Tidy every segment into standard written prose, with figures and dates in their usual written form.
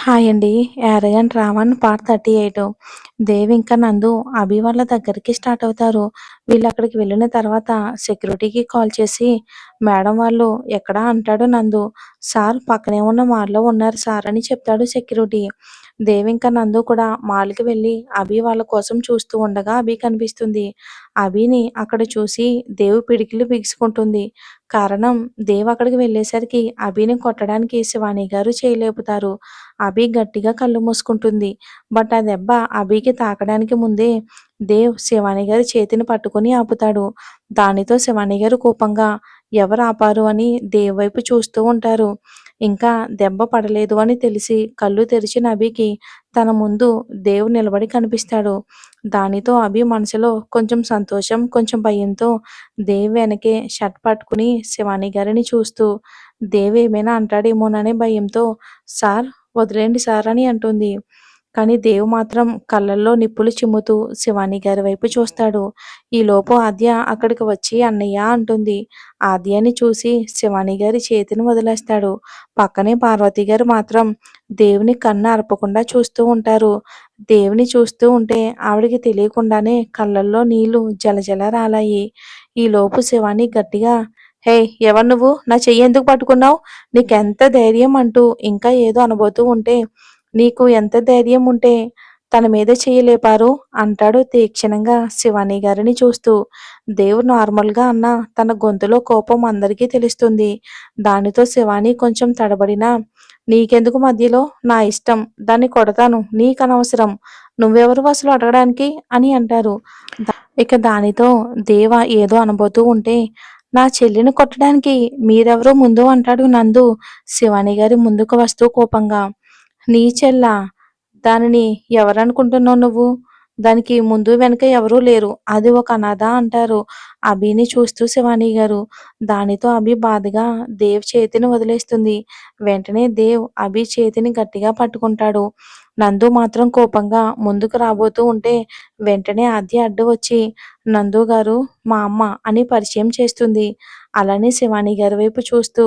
Hi అండి. 'యారగంటి Raavan' part 38. Dev ఇంకా నందు అభి వాళ్ళ దగ్గరికి స్టార్ట్ అవుతారు. వీళ్ళక్కడికి వెళ్ళిన తర్వాత సెక్యూరిటీకి కాల్ చేసి, మేడం వాళ్ళు ఎక్కడా అంటాడు నందు. సార్ పక్కనే ఉన్న మాల్‌లో ఉన్నారు సార్ అని చెప్తాడు సెక్యూరిటీ. దేవ్ ఇంకా నందు కూడా మాల్‌కి వెళ్ళి అభి వాళ్ళ కోసం చూస్తూ ఉండగా అభి కనిపిస్తుంది. అభిని అక్కడ చూసి దేవ్ పిడికిలి బిగుసుకుంటుంది. కారణం దేవ్ అక్కడికి వెళ్ళేసరికి అభిని కొట్టడానికి శివాని గారు చేయి లేపుతారు. అభి గట్టిగా కళ్ళు మూసుకుంటుంది. బట్ ఆ దెబ్బ అభికి తాకడానికి ముందే దేవ్ శివాని గారి చేతిని పట్టుకొని ఆపుతాడు. దానితో శివాని గారు కోపంగా ఎవరు ఆపారు అని దేవ్ వైపు చూస్తూ ఉంటారు. ఇంకా దెబ్బ పడలేదు అని తెలిసి కళ్ళు తెరిచిన అభికి తన ముందు దేవ్ నిలబడి కనిపిస్తాడు. దానితో అభి మనసులో కొంచెం సంతోషం, కొంచెం భయంతో దేవ్ వెనకే షర్ట్ పట్టుకుని శివాని గారిని చూస్తూ దేవ్ ఏమైనా అంటాడేమోననే భయంతో సార్ వదిలేండి సార్ అని అంటుంది. కానీ దేవ్ మాత్రం కళ్ళల్లో నిప్పులు చిమ్ముతూ శివాని గారి వైపు చూస్తాడు. ఈలోపు ఆద్య అక్కడికి వచ్చి అన్నయ్య అంటుంది. ఆద్యని చూసి శివాని గారి చేతిని వదిలేస్తాడు. పక్కనే పార్వతి గారు మాత్రం దేవుని కన్ను అరపకుండా చూస్తూ ఉంటారు. దేవుని చూస్తూ ఉంటే ఆవిడకి తెలియకుండానే కళ్ళల్లో నీళ్లు జలజల రాలాయి. ఈలోపు శివాని గట్టిగా హే ఎవరు నువ్వు నా చెయ్యి ఎందుకు పట్టుకున్నావు నీకెంత ధైర్యం అంటూ ఇంకా ఏదో అనబోతూ ఉంటే నీకు ఎంత ధైర్యం ఉంటే తన మీద చెయ్యి లేపారు అంటాడు తీక్షణంగా శివాని గారిని చూస్తూ. దేవు నార్మల్గా అన్న తన గొంతులో కోపం అందరికీ తెలుస్తుంది. దానితో శివాని కొంచెం తడబడినా నీకెందుకు మధ్యలో నా ఇష్టం దాన్ని కొడతాను నీకనవసరం నువ్వెవరు అసలు అడగడానికి అని అంటారు. ఇక దానితో దేవ ఏదో అనబోతూ ఉంటే నా చెల్లిని కొట్టడానికి మీరెవరో ముందు అంటాడు నందు శివాని గారి ముందుకు వస్తూ కోపంగా. నీ చెల్లా దానిని ఎవరనుకుంటున్నావు నువ్వు దానికి ముందు వెనక ఎవరూ లేరు అది ఒక అనాథ అంటారు అభిని చూస్తూ శివాని గారు. దానితో అభి బాధగా దేవ్ చేతిని వదిలేస్తుంది. వెంటనే దేవ్ అభి చేతిని గట్టిగా పట్టుకుంటాడు. నందు మాత్రం కోపంగా ముందుకు రాబోతూ ఉంటే వెంటనే ఆద్య అడ్డు వచ్చి నందు గారు మా అమ్మ అని పరిచయం చేస్తుంది. అలానే శివాని గారి వైపు చూస్తూ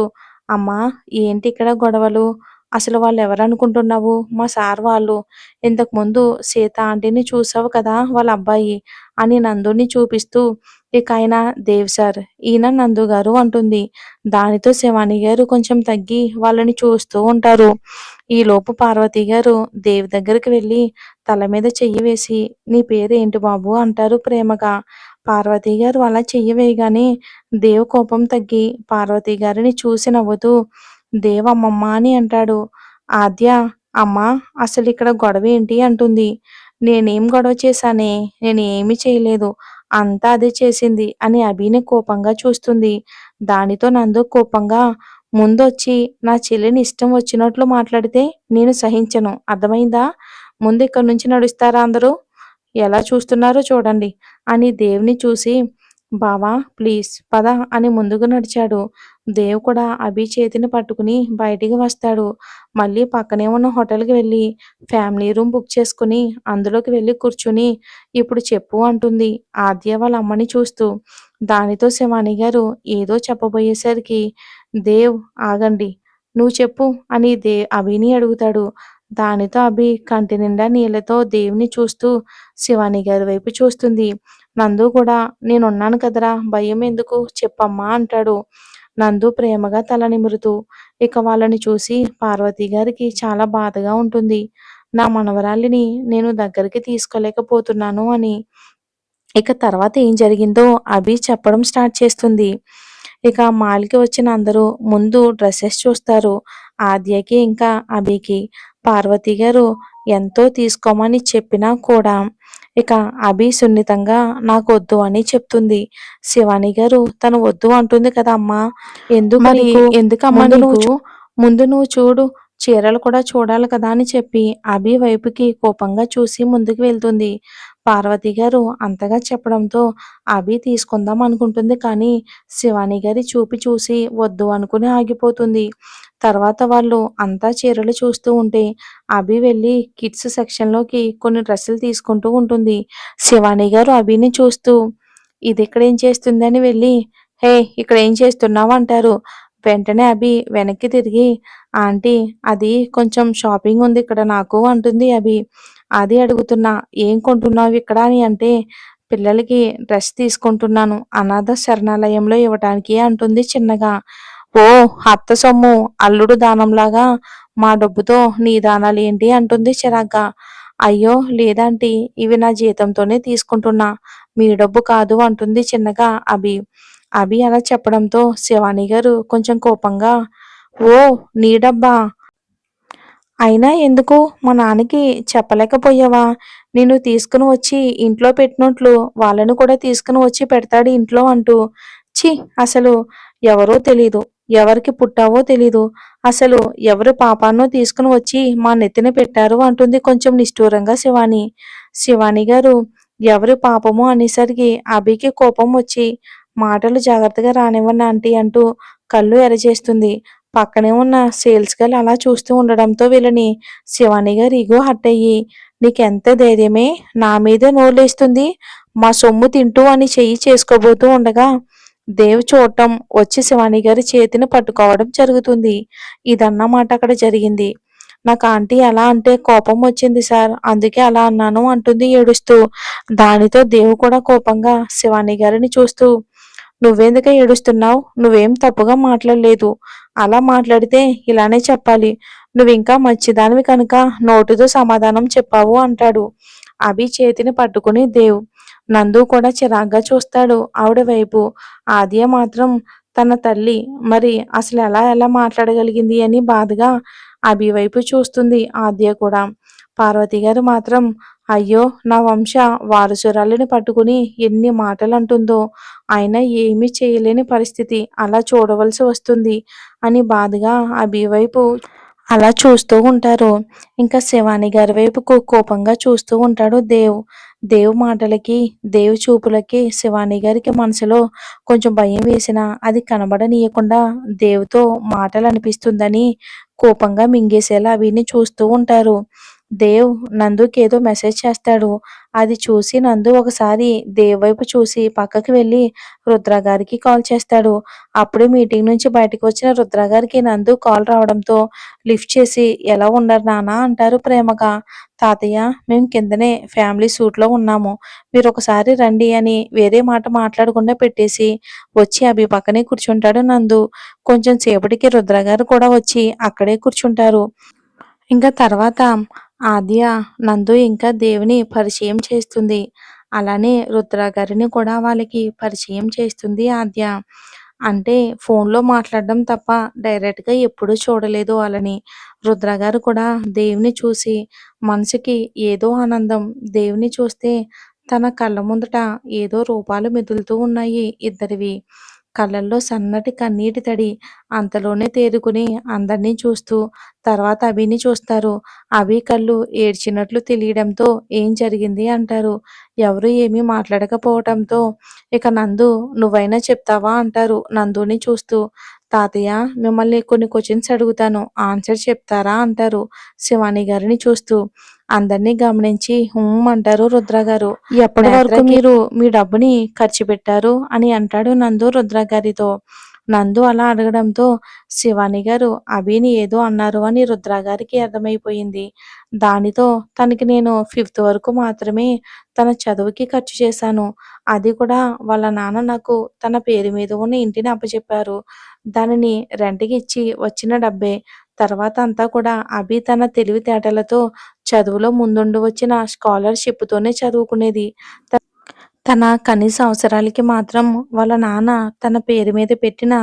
అమ్మా ఏంటి ఇక్కడ గొడవలు అసలు వాళ్ళు ఎవరనుకుంటున్నావు మా సార్ వాళ్ళు ఇంతకుముందు సీత ఆంటీని చూసావు కదా వాళ్ళ అబ్బాయి అని నందుని చూపిస్తూ ఇక ఆయన దేవ్ సార్ ఈయన నందు గారు అంటుంది. దానితో శివాని గారు కొంచెం తగ్గి వాళ్ళని చూస్తూ ఉంటారు. ఈలోపు పార్వతి గారు దేవ్ దగ్గరికి వెళ్ళి తల మీద చెయ్యి వేసి నీ పేరు ఏంటి బాబు అంటారు ప్రేమగా. పార్వతి గారు అలా చెయ్యి వేయగానే దేవ్ కోపం తగ్గి పార్వతి గారిని చూసి నవ్వుతూ దేవ్ అమ్మమ్మ అని అంటాడు. ఆద్య అమ్మా అసలు ఇక్కడ గొడవ ఏంటి అంటుంది. నేనేం గొడవ చేశానే నేనేమి చేయలేదు అంతా అదే చేసింది అని అభిని కోపంగా చూస్తుంది. దానితో నందు కోపంగా ముందొచ్చి నా చెల్లిని ఇష్టం వచ్చినట్లు మాట్లాడితే నేను సహించను అర్థమైందా ముందు ఇక్కడి నుంచి నడుస్తారా అందరూ ఎలా చూస్తున్నారో చూడండి అని దేవుని చూసి బావా ప్లీజ్ పద అని ముందుకు నడిచాడు. దేవ్ కూడా అభి చేతిని పట్టుకుని బయటికి వస్తాడు. మళ్ళీ పక్కనే ఉన్న హోటల్కి వెళ్ళి ఫ్యామిలీ రూమ్ బుక్ చేసుకుని అందులోకి వెళ్ళి కూర్చుని ఇప్పుడు చెప్పు అంటుంది ఆద్య వాళ్ళ అమ్మని చూస్తూ. దానితో శివాని గారు ఏదో చెప్పబోయేసరికి దేవ్ ఆగండి నువ్వు చెప్పు అని అభిని అడుగుతాడు. దానితో అభి కంటి నిండా నీళ్లతో దేవుని చూస్తూ శివాని గారి వైపు చూస్తుంది. నందు కూడా నేనున్నాను కదరా భయం ఎందుకు చెప్పమ్మా అంటాడు. నందు ప్రేమగా తల నిమురుతూ ఇక వాళ్ళని చూసి పార్వతి గారికి చాలా బాధగా ఉంటుంది. నా మనవరాలిని నేను దగ్గరికి తీసుకోలేకపోతున్నాను అని. ఇక తర్వాత ఏం జరిగిందో అభి చెప్పడం స్టార్ట్ చేస్తుంది. ఇక మాల్‌కి వచ్చిన అందరూ ముందు డ్రెసెస్ చూస్తారు. ఆద్యకి ఇంకా అభికి. పార్వతి గారు ఎంతో తీసుకోమని చెప్పినా కూడా ఇక అభి సున్నితంగా నాకొద్దు అని చెప్తుంది. శివాని గారు తను వద్దు అంటుంది కదా అమ్మా! ఎందుకు మరి నీకు? ఎందుకమ్మా ముందు నువ్వు నీకు? ముందు నువ్వు చూడు. చీరలు కూడా చూడాలి కదా అని చెప్పి అభి వైపుకి కోపంగా చూసి ముందుకు వెళ్తుంది. పార్వతి గారు అంతగా చెప్పడంతో అభి తీసుకుందాం అనుకుంటుంది కానీ శివాని గారి చూపి చూసి వద్దు అనుకుని ఆగిపోతుంది. తర్వాత వాళ్ళు అంతా చీరలు చూస్తూ ఉంటే అభి వెళ్ళి కిడ్స్ సెక్షన్‌లోకి కొన్ని డ్రెస్సులు తీసుకుంటూ ఉంటుంది. శివాని గారు అభిని చూస్తూ ఇది ఇక్కడ ఏం చేస్తుందని వెళ్ళి హే ఇక్కడ ఏం చేస్తున్నావు అంటారు. వెంటనే అభి వెనక్కి తిరిగి, ఆంటీ అది కొంచెం షాపింగ్ ఉంది ఇక్కడ నాకు అంటుంది అభి. అది అడుగుతున్నా, ఏం కొంటున్నావు ఇక్కడ అని అంటే, పిల్లలకి డ్రెస్ తీసుకుంటున్నాను అనాథ శరణాలయంలో ఇవ్వటానికి అంటుంది చిన్నగా. ఓ అత్త సొమ్ము అల్లుడు దానంలాగా మా డబ్బుతో నీ దానాలేంటి అంటుంది చిరాగ్గా. అయ్యో లేదాంటీ, ఇవి నా జీతంతోనే తీసుకుంటున్నా, మీ డబ్బు కాదు అంటుంది చిన్నగా అభి. అభి అలా చెప్పడంతో శివాని గారు కొంచెం కోపంగా, ఓ నీ డబ్బా, అయినా ఎందుకు మా నాన్నకి చెప్పలేకపోయావా? నిన్ను తీసుకుని వచ్చి ఇంట్లో పెట్టినట్లు వాళ్ళని కూడా తీసుకుని వచ్చి పెడతాడు ఇంట్లో అంటూ. ఛీ, అసలు ఎవరో తెలీదు, ఎవరికి పుట్టావో తెలీదు, అసలు ఎవరు పాపాన్నో తీసుకుని వచ్చి మా నెత్తిన పెట్టారు అంటుంది కొంచెం నిష్ఠూరంగా శివాని. శివాని గారు ఎవరి పాపమో అనేసరికి అభికి కోపం వచ్చి, మాటలు జాగ్రత్తగా రానివ్వండి ఆంటీ అంటూ కళ్ళు ఎరచేస్తుంది. పక్కనే ఉన్న సేల్స్ గర్ల్ అలా చూస్తూ ఉండడంతో వీళ్ళని శివాని గారు ఇగో హర్ట్ అయ్యి, నీకెంత ధైర్యమే నా మీదే నోర్లేస్తుంది, మా సొమ్ము తింటూ అని చెయ్యి చేసుకోబోతూ ఉండగా దేవ్ చూడటం వచ్చి శివాని గారి చేతిని పట్టుకోవడం జరుగుతుంది. ఇదన్నమాట అక్కడ జరిగింది. నాకు ఆంటీ ఎలా అంటే కోపం వచ్చింది సార్, అందుకే అలా అన్నాను అంటుంది ఏడుస్తూ. దానితో దేవ్ కూడా కోపంగా శివాని గారిని చూస్తూ, నువ్వెందుకు ఏడుస్తున్నావు, నువ్వేం తప్పుగా మాట్లాడలేదు, అలా మాట్లాడితే ఇలానే చెప్పాలి, నువ్వింకా మంచిదానివి కనుక నోటితో సమాధానం చెప్పావు అంటాడు అభి చేతిని పట్టుకుని దేవ్. నందు కూడా చిరాగ్గా చూస్తాడు ఆవిడ వైపు. ఆద్య మాత్రం తన తల్లి మరి అసలు ఎలా ఎలా మాట్లాడగలిగింది అని బాధగా అభి వైపు చూస్తుంది ఆద్య కూడా. పార్వతి గారు మాత్రం, అయ్యో నా వంశ వారసురాలిని పట్టుకుని ఎన్ని మాటలు అంటుందో, అయినా ఏమీ చేయలేని పరిస్థితి, అలా చూడవలసి వస్తుంది అని బాధగా అభి వైపు అలా చూస్తూ ఉంటారు. ఇంకా శివాని గారి వైపుకు కోపంగా చూస్తూ ఉంటాడు దేవ్. దేవ్ మాటలకి, దేవ్ చూపులకి శివాని గారికి మనసులో కొంచెం భయం వేసినా అది కనబడనీయకుండా దేవుతో మాటలు అనిపిస్తుందని కోపంగా మింగేసేలా అవిని చూస్తూ ఉంటారు. దేవ్ నందుకి ఏదో మెసేజ్ చేస్తాడు. అది చూసి నందు ఒకసారి దేవ్ వైపు చూసి పక్కకి వెళ్ళి రుద్ర గారికి కాల్ చేస్తాడు. అప్పుడే మీటింగ్ నుంచి బయటకు వచ్చిన రుద్ర గారికి నందు కాల్ రావడంతో లిఫ్ట్ చేసి, ఎలా ఉన్నారు నాన్న అంటారు ప్రేమగా. తాతయ్య, మేము కిందనే ఫ్యామిలీ సూట్లో ఉన్నాము, మీరు ఒకసారి రండి అని వేరే మాట మాట్లాడకుండా పెట్టేసి వచ్చి అభి పక్కనే కూర్చుంటాడు నందు. కొంచెం సేపటికి రుద్ర గారు కూడా వచ్చి అక్కడే కూర్చుంటారు. ఇంకా తర్వాత ఆద్య నందు ఇంకా దేవుని పరిచయం చేస్తుంది. అలానే రుద్ర గారిని కూడా వాళ్ళకి పరిచయం చేస్తుంది ఆద్య. అంటే ఫోన్లో మాట్లాడడం తప్ప డైరెక్ట్గా ఎప్పుడూ చూడలేదు వాళ్ళని. రుద్ర గారు కూడా దేవుని చూసి మనసుకి ఏదో ఆనందం, దేవుని చూస్తే తన కళ్ళ ముందట ఏదో రూపాలు మెదులుతూ ఉన్నాయి ఇద్దరివి. కళ్ళల్లో సన్నటి కన్నీటి తడి. అంతలోనే తేరుకుని అందరినీ చూస్తూ తర్వాత అభిని చూస్తారు. అభి కళ్ళు ఏడ్చినట్లు తెలియడంతో ఏం జరిగింది అంటారు. ఎవరు ఏమీ మాట్లాడకపోవటంతో ఇక నందు, నువ్వైనా చెప్తావా అంటారు నందుని చూస్తూ. తాతయ్య, మిమ్మల్ని కొన్ని క్వశ్చన్స్ అడుగుతాను, ఆన్సర్ చెప్తారా అంటారు శివాని గారిని చూస్తూ. అందరినీ గమనించి అంటారు రుద్ర గారు. ఎప్పటి వరకు మీరు మీ డబ్బుని ఖర్చు పెట్టారు అని అంటాడు నందు రుద్ర గారితో. నందు అలా అడగడంతో శివాని గారు అభిని ఏదో అన్నారు అని రుద్ర గారికి అర్థమైపోయింది. దానితో తనకి నేను 5th వరకు మాత్రమే తన చదువుకి ఖర్చు చేశాను, అది కూడా వాళ్ళ నాన్న నాకు తన పేరు మీద ఉన్న ఇంటిని అప్పచెప్పారు, దానిని రెంట్కి ఇచ్చి వచ్చిన డబ్బే, తర్వాత అంతా కూడా అభి తన తెలివితేటలతో చదువులో ముందుండి వచ్చిన స్కాలర్షిప్తోనే చదువుకునేది. తన కనీస అవసరాలకి మాత్రం వాళ్ళ నాన్న తన పేరు మీద పెట్టిన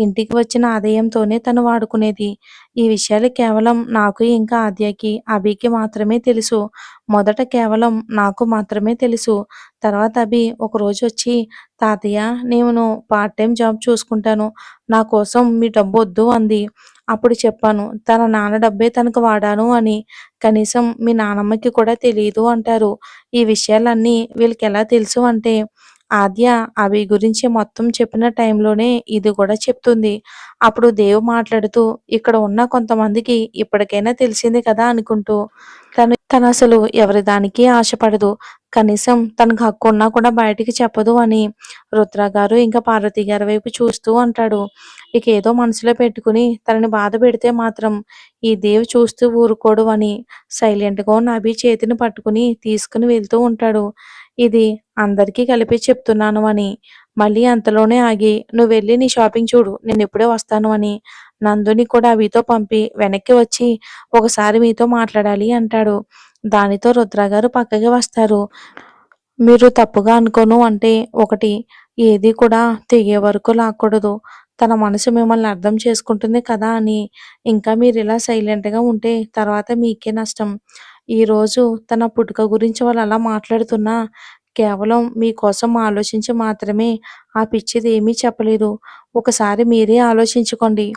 ఇంటికి వచ్చిన ఆదాయంతోనే తను వాడుకునేది. ఈ విషయాలు కేవలం నాకు ఇంకా ఆద్యకి, అభికి మాత్రమే తెలుసు. మొదట కేవలం నాకు మాత్రమే తెలుసు. తర్వాత అభి ఒకరోజు వచ్చి, తాతయ్య, నేను పార్ట్ టైం జాబ్ చూసుకుంటాను, నా కోసం మీ డబ్బు వద్దు అంది. అప్పుడు చెప్పాను తన నాన్న డబ్బే తనకు వాడాను అని. కనీసం మీ నానమ్మకి కూడా తెలియదు అంటారు. ఈ విషయాలన్నీ వీళ్ళకి ఎలా తెలుసు అంటే, ఆద్య అభి గురించి మొత్తం చెప్పిన టైంలోనే ఇది కూడా చెప్తుంది. అప్పుడు దేవ్ మాట్లాడుతూ, ఇక్కడ ఉన్న కొంతమందికి ఇప్పటికైనా తెలిసింది కదా అనుకుంటూ, తను అసలు ఎవరి దానికి ఆశపడదు, కనీసం తనకు హక్కు ఉన్నా కూడా బయటికి చెప్పదు అని రుద్ర గారు ఇంకా పార్వతి గారి వైపు చూస్తూ అంటాడు. ఇక ఏదో మనసులో పెట్టుకుని తనని బాధ పెడితే మాత్రం ఈ దేవ్ చూస్తూ ఊరుకోడు అని సైలెంట్‌గా ఉన్న అభి చేతిని పట్టుకుని తీసుకుని వెళ్తూ ఉంటాడు. ఇది అందరికీ కలిపి చెప్తున్నాను అని. మళ్ళీ అంతలోనే ఆగి "నువ్వెళ్ళి నీ షాపింగ్ చూడు. నేనిప్పుడే వస్తాను" అని నందుని కూడా అభితో పంపి వెనక్కి వచ్చి "ఒకసారి మీతో మాట్లాడాలి" అంటాడు. దానితో రుద్ర గారు పక్కకి వస్తారు. "మీరు తప్పుగా అనుకోను అంటే ఒకటి, ఏది కూడా తెగే వరకు లాక్కూడదు. తన మనసు మిమ్మల్ని అర్థం చేసుకుంటుంది కదా అని. ఇంకా మీరిలా సైలెంట్‌గా ఉంటే తర్వాత మీకే నష్టం. ఈరోజు తన పుట్టుక గురించి వాళ్ళలా మాట్లాడుతున్నా కేవలం మీకోసం ఆలోచించి మాత్రమే ఆ పిచ్చిది ఏమీ చెప్పలేదు. ఒకసారి మీరే ఆలోచించుకోండి.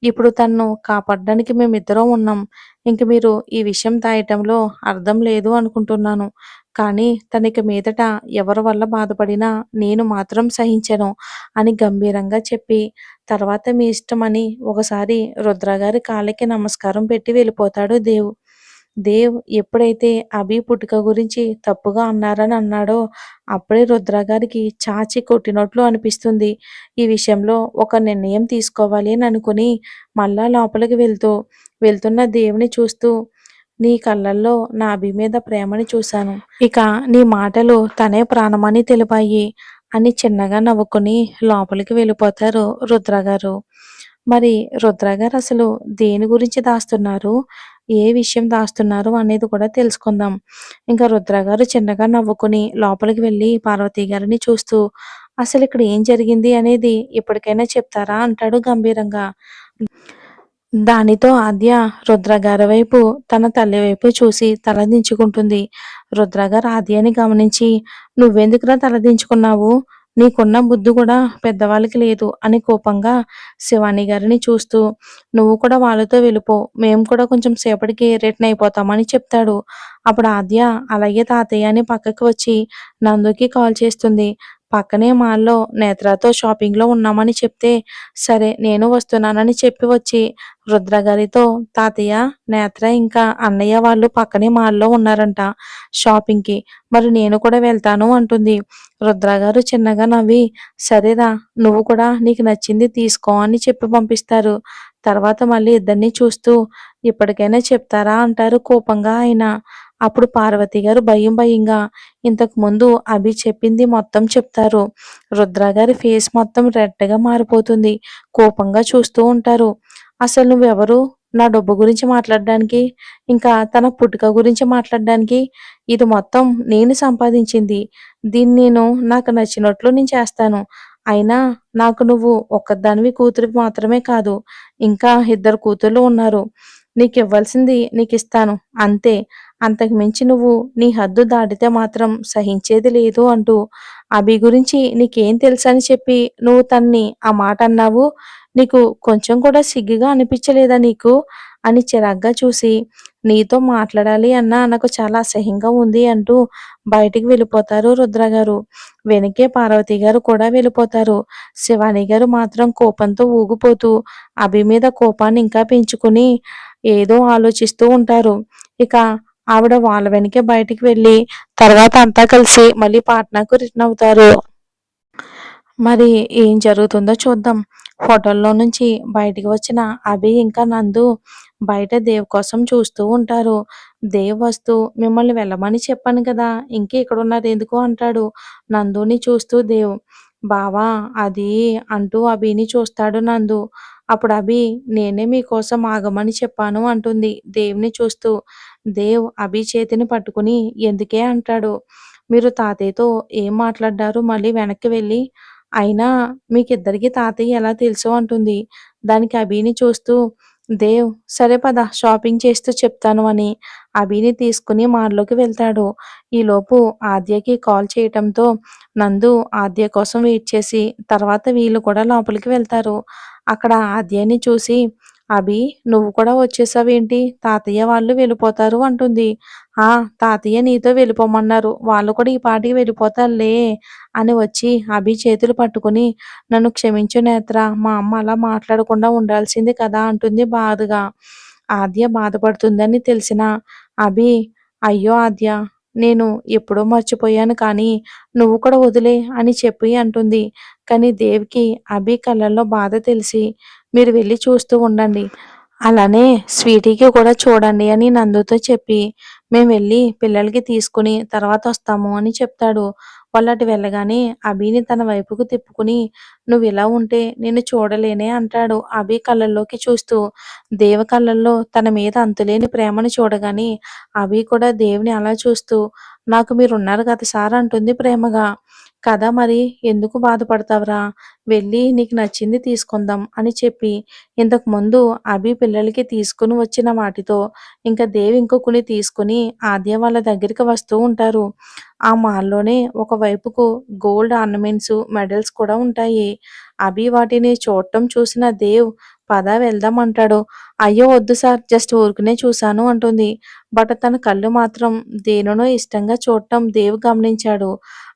ఇప్పుడు తనను కాపాడడానికి మేమిద్దరం ఉన్నాం. ఇంక మీరు ఈ విషయం దాయటంలో అర్థం లేదు అనుకుంటున్నాను. కానీ తనిక మీదట ఎవరి వల్ల బాధపడినా నేను మాత్రం సహించను" అని గంభీరంగా చెప్పి, తర్వాత మీ ఇష్టమని ఒకసారి రుద్రగారి కాళ్ళకి నమస్కారం పెట్టి వెళ్ళిపోతాడు దేవ్. దేవ్ ఎప్పుడైతే అభి పుట్టుక గురించి తప్పుగా అన్నారని అన్నాడో, అప్పుడే రుద్ర గారికి చాచి కొట్టినట్లు అనిపిస్తుంది. ఈ విషయంలో ఒక నిర్ణయం తీసుకోవాలి అని అనుకుని మళ్ళా లోపలికి వెళ్తున్న దేవుని చూస్తూ "నీ కళ్ళల్లో నా అభి మీద ప్రేమని చూశాను. ఇక నీ మాటలు తనే ప్రాణమని తెలిపాయి" అని చిన్నగా నవ్వుకుని లోపలికి వెళ్ళిపోతారు రుద్రగారు. మరి రుద్రగారు అసలు దేని గురించి దాస్తున్నారు? ఏ విషయం దాస్తున్నారు అనేది కూడా తెలుసుకుందాం. ఇంకా రుద్రగారు చిన్నగా నవ్వుకుని లోపలికి వెళ్ళి పార్వతి గారిని చూస్తూ "అసలిక్కడ ఏం జరిగింది అనేది ఇప్పటికైనా చెప్తారా?" అంటాడు గంభీరంగా. దానితో ఆద్య రుద్రగారి వైపు తన తల్లి వైపు చూసి తలదించుకుంటుంది. రుద్రగారు ఆద్యని గమనించి "నువ్వెందుకురా తలదించుకున్నావు? నీకున్న బుద్ధి కూడా పెద్దవాళ్ళకి లేదు" అని కోపంగా శివాని గారిని చూస్తూ "నువ్వు కూడా వాళ్ళతో వెళ్ళిపో. మేము కూడా కొంచెం సేపటికి రిటర్న్ అయిపోతాం" అని చెప్తాడు. అప్పుడు ఆద్య "అలాగే తాతయ్య" అని పక్కకి వచ్చి నందుకి కాల్ చేస్తుంది. పక్కనే మాల్‌లో నేత్రతో షాపింగ్‌లో ఉన్నామని చెప్తే "సరే నేను వస్తున్నానని" చెప్పి వచ్చి రుద్రగారితో "తాతయ్య, నేత్ర ఇంకా అన్నయ్య వాళ్ళు పక్కనే మాల్‌లో ఉన్నారంట షాపింగ్‌కి. మరి నేను కూడా వెళ్తాను" అంటుంది. రుద్రగారు చిన్నగా నవ్వి "సరేరా, నువ్వు కూడా నీకు నచ్చింది తీసుకో" అని చెప్పి పంపిస్తారు. తర్వాత మళ్ళీ ఇద్దరిని చూస్తూ "ఇప్పటికైనా చెప్తారా?" అంటారు కోపంగా ఆయన. అప్పుడు పార్వతి గారు భయం భయంగా ఇంతకు ముందు అభి చెప్పింది మొత్తం చెప్తారు. రుద్రగారి ఫేస్ మొత్తం రెడ్‌గా మారిపోతుంది. కోపంగా చూస్తూ ఉంటారు. "అసలు నువ్వెవరు? నా డబ్బు గురించి మాట్లాడడానికి, ఇంకా తన పుట్టుక గురించి మాట్లాడడానికి? ఇది మొత్తం నేను సంపాదించింది. దీన్ని నాకు నచ్చినట్లు నేను చేస్తాను. అయినా నాకు నువ్వు ఒక్కదానివి కూతురివి మాత్రమే కాదు, ఇంకా ఇద్దరు కూతుర్లు ఉన్నారు. నీకివ్వాల్సింది నీకిస్తాను అంతే. అంతకు మించి నువ్వు నీ హద్దు దాటితే మాత్రం సహించేది లేదు" అంటూ "అభి గురించి నీకేం తెలుసని చెప్పి నువ్వు తన్ని ఆ మాట అన్నావు? నీకు కొంచెం కూడా సిగ్గుగా అనిపించలేదా నీకు?" అని చిరాగ్గా చూసి "నీతో మాట్లాడాలి అన్నా నాకు చాలా అసహ్యంగా ఉంది" అంటూ బయటికి వెళ్ళిపోతారు రుద్రగారు. వెనకే పార్వతి గారు కూడా వెళ్ళిపోతారు. శివాని గారు మాత్రం కోపంతో ఊగిపోతూ అభి మీద కోపాన్ని ఇంకా పెంచుకుని ఏదో ఆలోచిస్తూ ఉంటారు. ఇక ఆవిడ వాళ్ళ వెనకే బయటికి వెళ్ళి తర్వాత అంతా కలిసి మళ్ళీ పాట్నాకు రిటర్న్ అవుతారు. మరి ఏం జరుగుతుందో చూద్దాం. హోటల్‌లో నుంచి బయటికి వచ్చిన అభి ఇంకా నందు బయట దేవ్ కోసం చూస్తూ ఉంటారు. దేవ్ వస్తూ "మిమ్మల్ని వెళ్ళమని చెప్పాను కదా! ఇంకా ఇక్కడున్నారెందుకు?" అంటాడు. నందుని చూస్తూ దేవ్ "బావా అది" అంటూ అభిని చూస్తాడు నందు. అప్పుడు అభి "నేనే మీకోసం ఆగమని చెప్పాను" అంటుంది దేవ్‌ని చూస్తూ. దేవ్ అభి చేతిని పట్టుకుని "ఎందుకే?" అంటాడు. "మీరు తాతయ్యతో ఏం మాట్లాడారు?" మళ్ళీ వెనక్కి వెళ్ళి "అయినా మీకిద్దరికీ తాతయ్య ఎలా తెలుసు?" అంటుంది. దానికి అభిని చూస్తూ దేవ్ "సరే పద షాపింగ్ చేస్తూ చెప్తాను" అని అభిని తీసుకుని మాల్‌లోకి వెళ్తాడు. ఈలోపు ఆద్యకి కాల్ చేయటంతో నందు ఆద్య కోసం వెయిట్ చేసి తర్వాత వీళ్ళు కూడా లోపలికి వెళ్తారు. అక్కడ ఆద్యని చూసి "అభి, నువ్వు కూడా వచ్చేసావేంటి? తాతయ్య వాళ్ళు వెళ్ళిపోతారు" అంటుంది. "ఆ! తాతయ్య నీతో వెళ్ళిపోమన్నారు. వాళ్ళు కూడా ఈ పాటికి వెళ్ళిపోతారులే" అని వచ్చి అభి చేతులు పట్టుకుని "నన్ను క్షమించు నేత్ర, మా అమ్మ అలా మాట్లాడకుండా ఉండాల్సింది కదా" అంటుంది బాధగా. ఆద్య బాధపడుతుందని తెలిసినా అభి "అయ్యో ఆద్య, నేను ఎప్పుడో మర్చిపోయాను కానీ నువ్వు కూడా వదిలే అని చెప్పి అంటుంది. కానీ దేవ్‌కి అభి కళ్ళల్లో బాధ తెలిసి మీరు వెళ్లి చూస్తూ ఉండండి. అలానే స్వీటీకి కూడా చూడండి అని నందుతో చెప్పి మేము వెళ్ళి పిల్లలకి తీసుకుని తర్వాత వస్తాము అని చెప్తాడు. వాళ్ళు అటు వెళ్ళగానే అభిని తన వైపుకు తిప్పుకుని నువ్వు ఇలా ఉంటే నేను చూడలేనే అంటాడు అభి కళ్ళల్లోకి చూస్తూ. దేవ కళ్ళల్లో తన మీద అంతులేని ప్రేమను చూడగానే అభి కూడా దేవుని అలా చూస్తూ నాకు మీరున్నారు కదా సార్ అంటుంది ప్రేమగా. కదా మరి ఎందుకు బాధపడతావురా? వెళ్ళి నీకు నచ్చింది తీసుకుందాం అని చెప్పి ఇంతకు ముందు అభి పిల్లలకి తీసుకుని వచ్చిన వాటితో ఇంకా దేవి ఇంకొకని తీసుకుని ఆద్య వాళ్ళ దగ్గరికి వస్తూ ఉంటారు. ఆ మాల్‌లోనే ఒక వైపుకు గోల్డ్ ఆర్నమెంట్స్, మెడల్స్ కూడా ఉంటాయి. అభి వాటిని చూడటం చూసిన దేవ్ పద వెళ్దాం అంటాడు. అయ్యో! వద్దు సార్ జస్ట్ ఊరికనే చూశాను అంటుంది. బట్ తన కళ్ళు మాత్రం దేనినో ఇష్టంగా చూడటం దేవ్ గమనించాడు.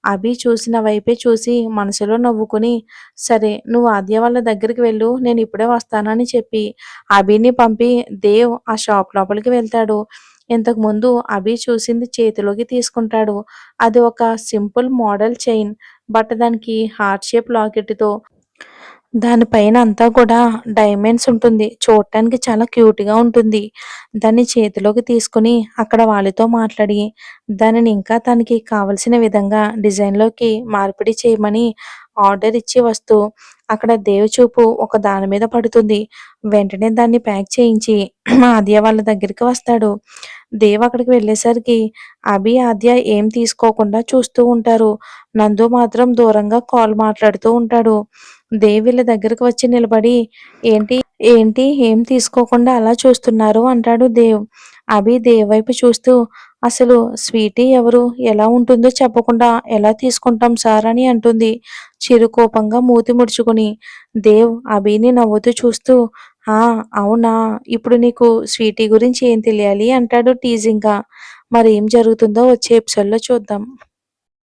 అభి చూసిన వైపే చూసి మనసులో నవ్వుకుని సరే నువ్వు ఆద్య వాళ్ళ దగ్గరికి వెళ్ళు నేను ఇప్పుడే వస్తాను అని చెప్పి అభిని పంపి దేవ్ ఆ షాప్ లోపలికి వెళ్తాడు. ఇంతకుముందు అభి చూసింది చేతిలోకి తీసుకుంటాడు. అది ఒక సింపుల్ మోడల్ చైన్. బట్ దానికి హార్ట్ షేప్ లాకెట్‌తో దానిపైన అంతా కూడా డైమండ్స్ ఉంటుంది. చూడటానికి చాలా క్యూట్‌గా ఉంటుంది. దాన్ని చేతిలోకి తీసుకొని అక్కడ వాళ్ళతో మాట్లాడి దానిని ఇంకా తనకి కావాల్సిన విధంగా డిజైన్‌లోకి మార్పిడి చేయమని ఆర్డర్ ఇచ్చి వస్తూ అక్కడ దేవ్ చూపు ఒక దాని మీద పడుతుంది. వెంటనే దాన్ని ప్యాక్ చేయించి ఆద్య వాళ్ళ దగ్గరికి వస్తాడు. దేవ్ అక్కడికి వెళ్ళేసరికి అభి, ఆద్య ఏం తీసుకోకుండా చూస్తూ ఉంటారు. నందు మాత్రం దూరంగా కాల్ మాట్లాడుతూ ఉంటాడు. దేవ్ వీళ్ళ దగ్గరకు వచ్చి నిలబడి ఏంటి ఏంటి ఏం తీసుకోకుండా అలా చూస్తున్నారు అంటాడు దేవ్. అభి దేవ్ వైపు చూస్తూ అసలు స్వీటీ ఎవరు? ఎలా ఉంటుందో చెప్పకుండా ఎలా తీసుకుంటాం సార్ అని అంటుంది. చిరుకోపంగా మూతి ముడుచుకుని. దేవ్ అభిని నవ్వుతూ చూస్తూ ఆ! అవునా! ఇప్పుడు నీకు స్వీటీ గురించి ఏం తెలియాలి అంటాడు టీజింగ్‌గా. మరేం జరుగుతుందో వచ్చే ఎపిసోడ్‌లో చూద్దాం.